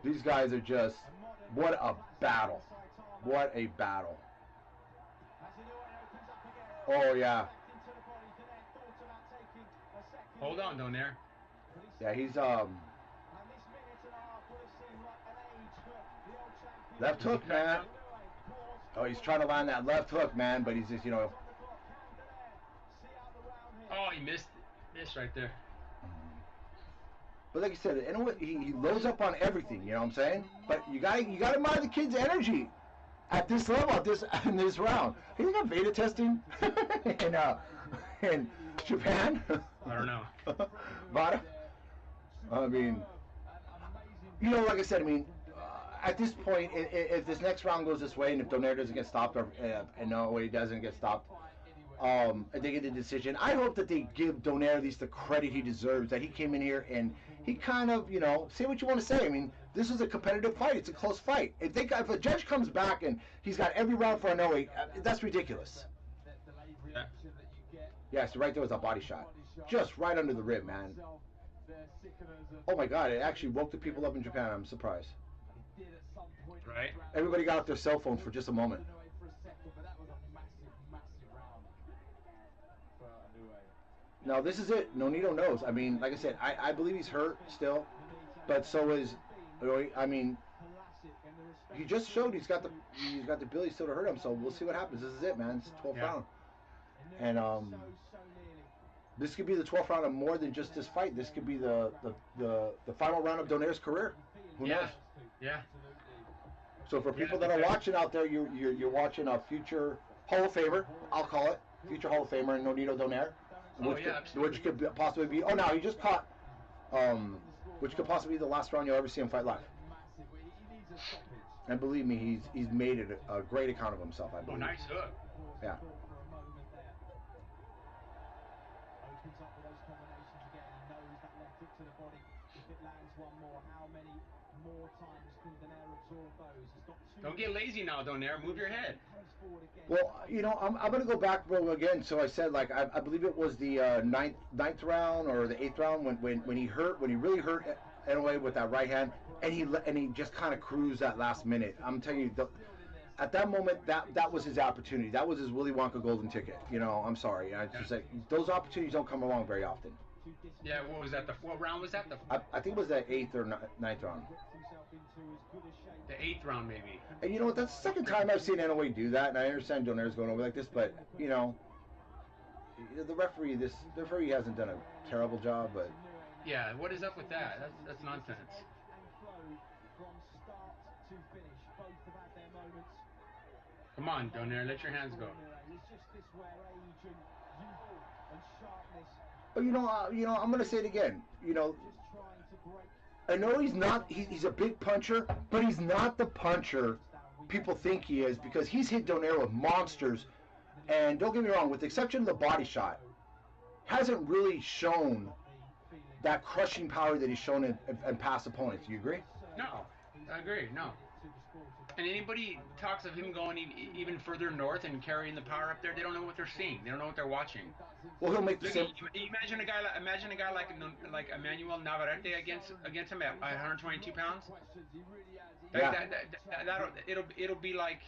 These guys are just. What a battle! What a battle! Oh yeah. Hold on, Donaire. Yeah, he's left hook, man. Oh, he's trying to land that left hook, man, but he's just, you know. Oh, he missed right there. But like I said, he loads up on everything, you know what I'm saying? But you gotta mind the kid's energy at this level, in this round. He got beta testing in Japan. I don't know. Vada? I mean, you know, like I said, I mean, at this point, if this next round goes this way, and if Donaire doesn't get stopped, or Inoue doesn't get stopped, they get the decision. I hope that they give Donaire at least the credit he deserves, that he came in here and he kind of, you know, say what you want to say. I mean, this is a competitive fight. It's a close fight. If a judge comes back and he's got every round for Inoue, that's ridiculous. Yeah. Yes, right there was a body shot. Just right under the rib, man. Oh my God, it actually woke the people up in Japan. I'm surprised. Right. Everybody got off their cell phones for just a moment. Now this is it. Nonito knows. I mean, like I said, I believe he's hurt still, but so is. I mean, he just showed he's got the ability still to hurt him. So we'll see what happens. This is it, man. It's 12th round, and this could be the 12th round of more than just this fight. This could be the final round of Donaire's career. Who knows? Yeah. So for people that are watching out there, you're watching a future Hall of Famer. I'll call it future Hall of Famer, Nonito Donaire. Which could possibly be. Oh no, he just caught. Which could possibly be the last round you'll ever see him fight live. And believe me, he's made it a great account of himself. I believe. Oh, nice hook. Yeah. Don't get lazy now, Donaire. Move your head. Well, you know, I'm going to go back, bro, again. So I said, like, I believe it was the ninth round or the 8th round when he really hurt Inoue with that right hand, and he just kind of cruised that last minute. I'm telling you, at that moment, that was his opportunity. That was his Willy Wonka golden ticket. You know, I'm sorry. I just like those opportunities don't come along very often. Yeah, what was that? What round was that? I think it was the 8th or 9th round. The 8th round, maybe. And you know what? That's the second time I've seen Inoue do that, and I understand Donaire's going over like this, but you know, the referee hasn't done a terrible job, but. Yeah, what is up with that? That's nonsense. Come on, Donaire, let your hands go. But you know, I'm gonna say it again. You know, I know he's a big puncher, but he's not the puncher people think he is, because he's hit Donaire with monsters, and don't get me wrong, with the exception of the body shot, hasn't really shown that crushing power that he's shown in past opponents. Do you agree? No, I agree. No. And anybody talks of him going even further north and carrying the power up there, they don't know what they're seeing. They don't know what they're watching. Well, he'll make the same. Imagine a guy like Emmanuel Navarrete against him at 122 pounds. It'll be like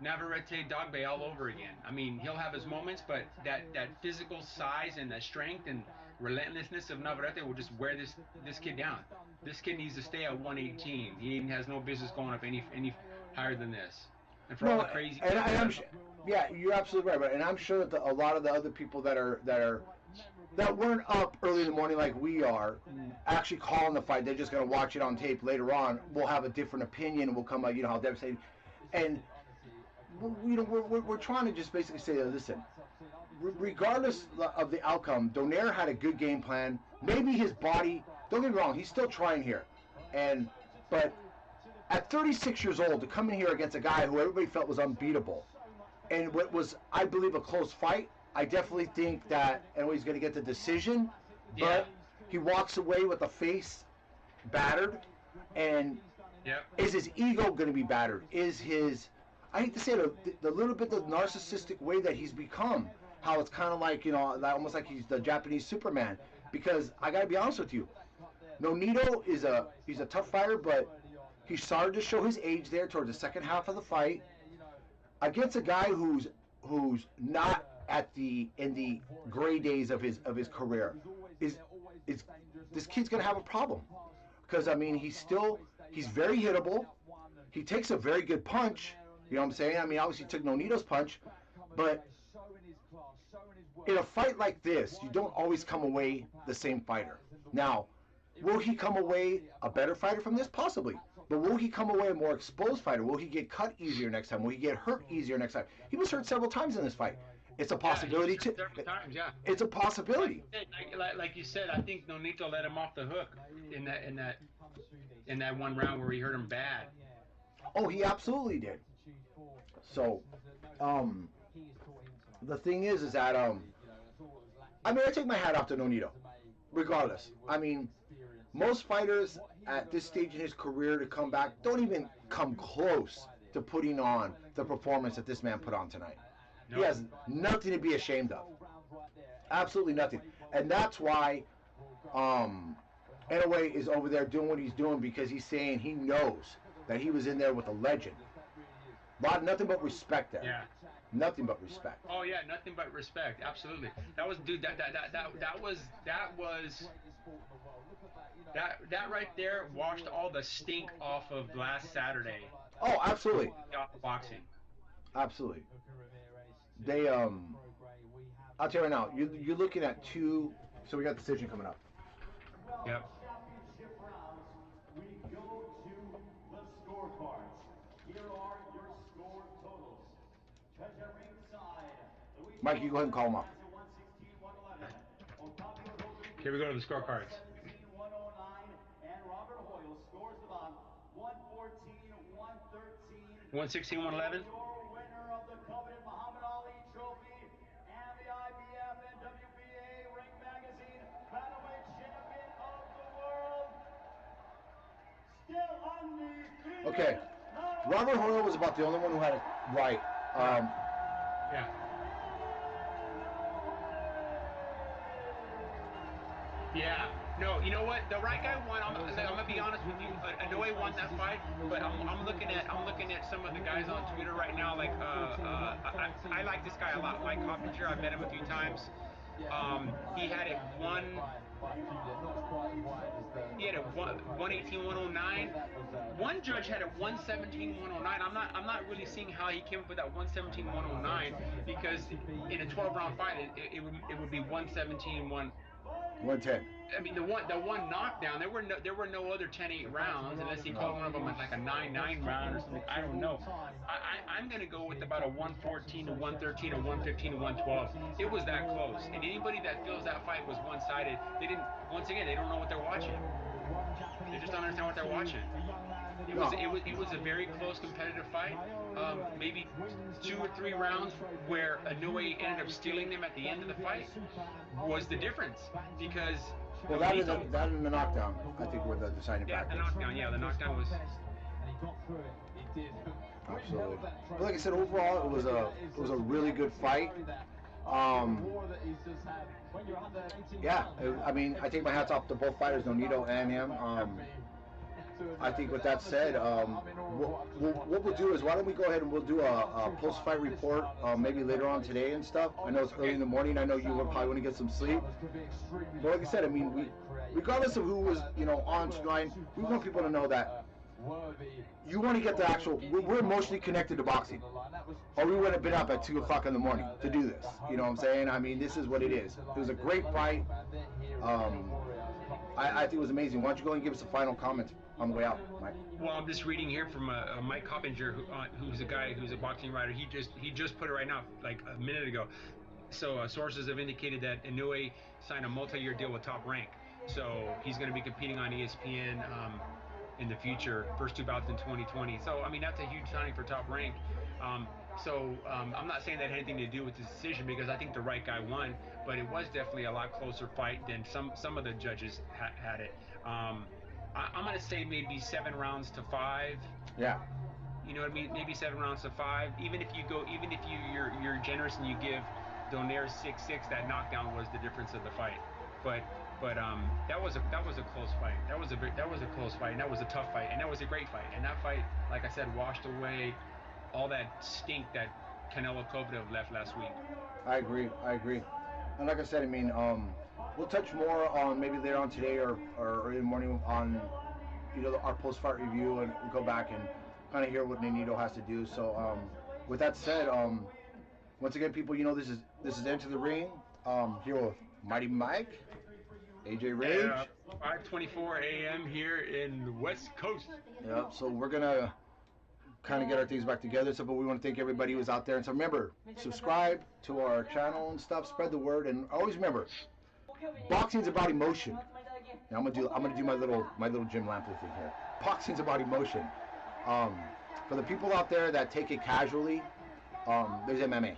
Navarrete Dogbe all over again. I mean, he'll have his moments, but that physical size and the strength and relentlessness of Navarrete will just wear this kid down. This kid needs to stay at 118. He has no business going up any higher than this. and for all the crazy. And I'm yeah, you're absolutely right. And I'm sure that a lot of the other people that weren't up early in the morning like we are, actually calling the fight. They're just going to watch it on tape later on. We'll have a different opinion, and we'll come out, you know, how devastating. And you know, we're trying to just basically say, listen, regardless of the outcome, Donaire had a good game plan. Maybe his body. Don't get me wrong, he's still trying here, but at 36 years old to come in here against a guy who everybody felt was unbeatable, and what was, I believe, a close fight. I definitely think that Inoue's going to get the decision, but he walks away with a face battered, and is his ego going to be battered? Is his, I hate to say it, the little bit of narcissistic way that he's become, how it's kind of like, you know, almost like he's the Japanese Superman. Because I got to be honest with you, Nonito he's a tough fighter, but he started to show his age there towards the second half of the fight against a guy who's not in the gray days of his career. Is this kid's gonna have a problem? Because I mean, he's very hittable. He takes a very good punch. You know what I'm saying? I mean, obviously he took Nonito's punch, but in a fight like this, you don't always come away the same fighter. Now, will he come away a better fighter from this? Possibly. But will he come away a more exposed fighter? Will he get cut easier next time? Will he get hurt easier next time? He was hurt several times in this fight. It's a possibility too. Several times, yeah. It's a possibility. Like you said, I think Nonito let him off the hook in that one round where he hurt him bad. Oh, he absolutely did. So, the thing is that I mean, I take my hat off to Nonito, regardless. I mean, most fighters at this stage in his career to come back don't even come close to putting on the performance that this man put on tonight. Nope. He has nothing to be ashamed of. Absolutely nothing. And that's why Inoue is over there doing what he's doing, because he's saying he knows that he was in there with a legend. Nothing but respect there. Yeah. Nothing but respect. Oh yeah, nothing but respect. Absolutely. That was, dude. That right there washed all the stink off of last Saturday. Oh, absolutely. Boxing. Absolutely. They I'll tell you right now. You're looking at two. So we got the decision coming up. Yep. We go to the scorecards. Here are your score totals. Judge at ringside. Mike, you go ahead and call them up. Here we go to the scorecards. 116, 111. Your winner of the coveted Muhammad Ali Trophy and the IBF and WBA Ring Magazine Bantamweight Champion of the world. Still undefeated. Okay. Robert Hoyle was about the only one who had it right. Yeah. Yeah. No, you know what? The right guy won. I'm gonna be honest with you. Inoue won that fight, but I'm looking at some of the guys on Twitter right now. Like I like this guy a lot, Mike Hoppinger. I've met him a few times. He had it 118, 109. One judge had it 117, 109. I'm not really seeing how he came up with that 117, 109, because in a 12-round fight, it would be 117, 110. I mean, the one knockdown, there were no other 10-8 rounds, unless he called one of them like a 9-9 round or something. I don't know. I'm going to go with about a 114 to 113 or 115 to 112. It was that close. And anybody that feels that fight was one-sided, they don't know what they're watching. They just don't understand what they're watching. It was a very close competitive fight. Maybe 2 or 3 rounds where Inoue ended up stealing them at the end of the fight was the difference, because that and the knockdown, I think, were the deciding factors. The knockdown was. Absolutely. But like I said, overall, it was a really good fight. Yeah, I mean, I take my hats off to both fighters, Nonito and him. I think with that said, what we'll do is, why don't we go ahead and we'll do a post-fight report maybe later on today and stuff. I know it's early in the morning. I know you would probably want to get some sleep. But like I said, I mean, regardless of who was, on tonight, we want people to know that You want to get the actual. We're emotionally connected to boxing, or we would have been up at 2 o'clock in the morning to do this. You know what I'm saying? I mean, this is what it is. It was a great fight. I think it was amazing. Why don't you go and give us a final comment on the way out, Mike? Well, I'm just reading here from Mike Coppinger, who's a guy who's a boxing writer. He just put it right now, like a minute ago. So sources have indicated that Inoue signed a multi-year deal with Top Rank. So he's going to be competing on ESPN in the future. First 2 bouts in 2020. So I mean, that's a huge signing for Top Rank. I'm not saying that had anything to do with this decision, because I think the right guy won, but it was definitely a lot closer fight than some of the judges had it. I'm going to say maybe 7 rounds to 5. Yeah. You know what I mean? Maybe 7 rounds to 5. Even if you're generous and you give Donaire 6-6, that knockdown was the difference of the fight. But that was a close fight. That was a close fight, and that was a tough fight, and that was a great fight. And that fight, like I said, washed away all that stink that Canelo Kovalev left last week. I agree. And like I said, I mean, we'll touch more on maybe later on today or early in the morning on our post-fight review, and we'll go back and kind of hear what Nonito has to do. So with that said, once again, people, this is Enter the Ring. Here with Mighty Mike, AJ Rage. 5:24 a.m. here in the West Coast. Yep. So we're gonna kind of get our things back together. So, but we want to thank everybody who's out there. And so remember, subscribe to our channel and stuff. Spread the word, and always remember, boxing's about emotion. Now I'm gonna do my little Jim Lampley thing here. Boxing's about emotion. For the people out there that take it casually, there's MMA.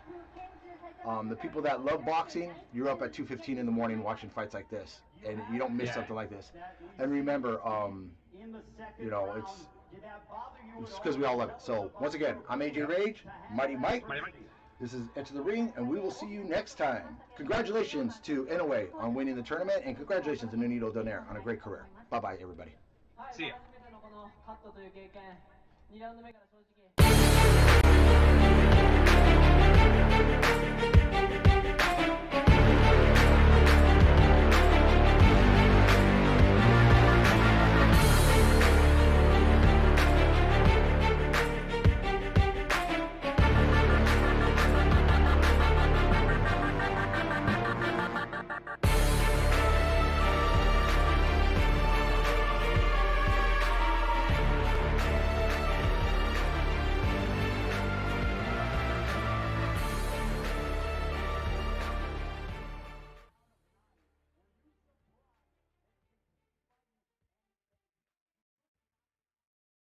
The people that love boxing, you're up at 2:15 in the morning watching fights like this, and you don't miss something like this. And remember, it's because we all love it. So once again, I'm AJ Rage, Mighty Mike. This is Enter the Ring, and we will see you next time. Congratulations to Inoue on winning the tournament, and congratulations to Nonito Donaire on a great career. Bye-bye, everybody. See ya.